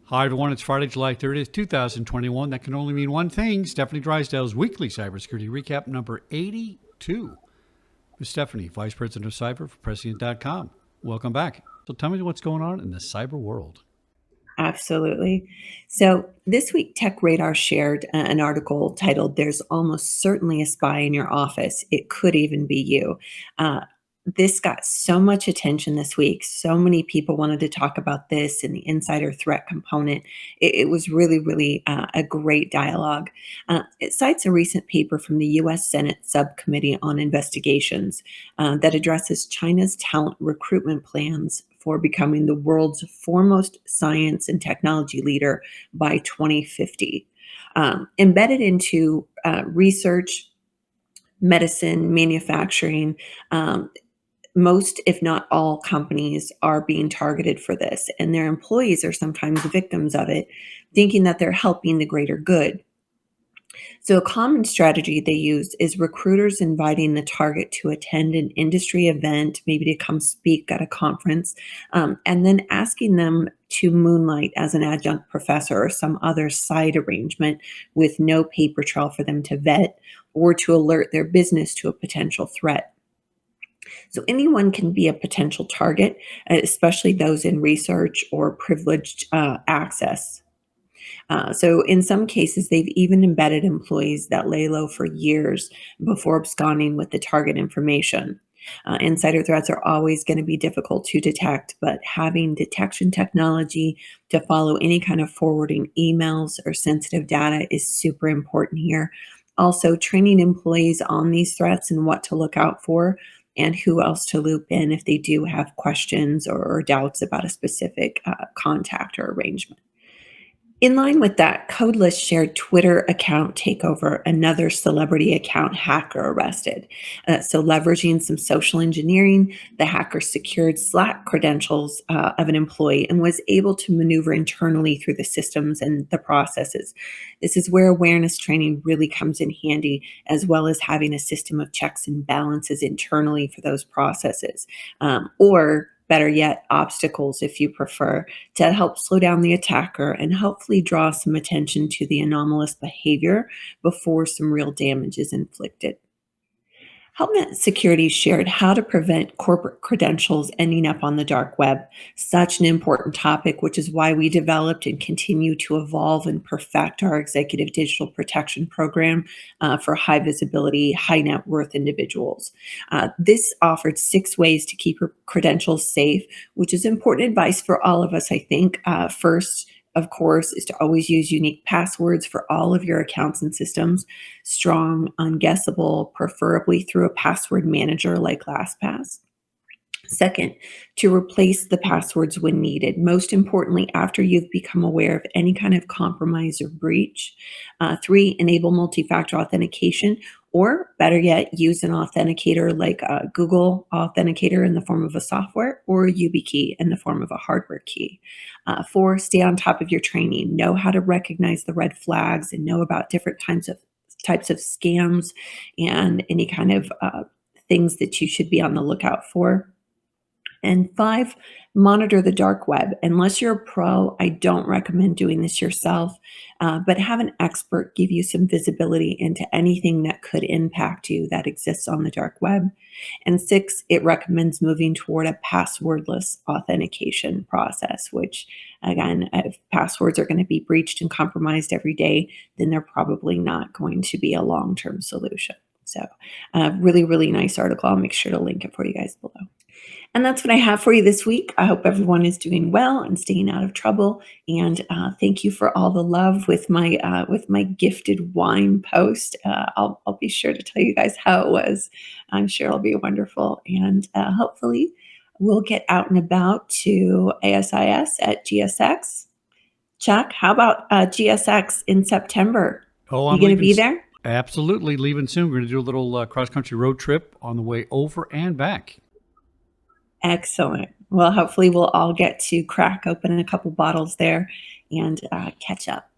Hi, everyone. It's Friday, July 30th, 2021. That can only mean one thing. Stefanie Drysdale's weekly cybersecurity recap number 82. With Stefanie, Vice President of Cyber for Prescient.com. Welcome back. So tell me what's going on in the cyber world. Absolutely. So this week, Tech Radar shared an article titled, "There's Almost Certainly a Spy in Your Office. It Could Even Be You." Uh, this got so much attention this week. So many people wanted to talk about this and the insider threat component. It was really a great dialogue. It cites a recent paper from the U.S. Senate Subcommittee on Investigations that addresses China's talent recruitment plans for becoming the world's foremost science and technology leader by 2050. Embedded into research, medicine, manufacturing, most, if not all, companies are being targeted for this, and their employees are sometimes victims of it, thinking that they're helping the greater good. So, a common strategy they use is recruiters inviting the target to attend an industry event, maybe to come speak at a conference, and then asking them to moonlight as an adjunct professor or some other side arrangement with no paper trail for them to vet or to alert their business to a potential threat. So, anyone can be a potential target, especially those in research or privileged access. So in some cases, they've even embedded employees that lay low for years before absconding with the target information. Insider threats are always going to be difficult to detect, but having detection technology to follow any kind of forwarding emails or sensitive data is super important here. Also, training employees on these threats and what to look out for and who else to loop in if they do have questions or doubts about a specific contact or arrangement. In line with that, Codeless shared Twitter account takeover, another celebrity account hacker arrested. So, leveraging some social engineering, the hacker secured Slack credentials of an employee and was able to maneuver internally through the systems and the processes. This is where awareness training really comes in handy, as well as having a system of checks and balances internally for those processes. Or better yet, obstacles if you prefer, to help slow down the attacker and hopefully draw some attention to the anomalous behavior before some real damage is inflicted. HelpNet Security shared how to prevent corporate credentials ending up on the dark web. Such an important topic, which is why we developed and continue to evolve and perfect our executive digital protection program for high visibility, high net worth individuals. This offered 6 ways to keep your credentials safe, which is important advice for all of us, I think. First, of course, is to always use unique passwords for all of your accounts and systems, strong, unguessable, preferably through a password manager like LastPass. Second, to replace the passwords when needed. Most importantly, after you've become aware of any kind of compromise or breach. Three, enable multi factor authentication, or better yet, use an authenticator like Google Authenticator in the form of a software or YubiKey in the form of a hardware key. Four, stay on top of your training. Know how to recognize the red flags and know about different types of scams and any kind of things that you should be on the lookout for. And five, monitor the dark web. Unless you're a pro, I don't recommend doing this yourself, but have an expert give you some visibility into anything that could impact you that exists on the dark web. And six, it recommends moving toward a passwordless authentication process, which, again, if passwords are going to be breached and compromised every day, then they're probably not going to be a long term solution. So, really nice article. I'll make sure to link it for you guys below. And that's what I have for you this week. I hope everyone is doing well and staying out of trouble. And thank you for all the love with my gifted wine post. I'll be sure to tell you guys how it was. I'm sure it'll be wonderful. And hopefully we'll get out and about to ASIS at GSX. Chuck, how about GSX in September? Oh, You I'm going to leaving. be there? Absolutely leaving soon. We're going to do a little cross-country road trip on the way over and back. Excellent. Well, hopefully we'll all get to crack open a couple bottles there and catch up.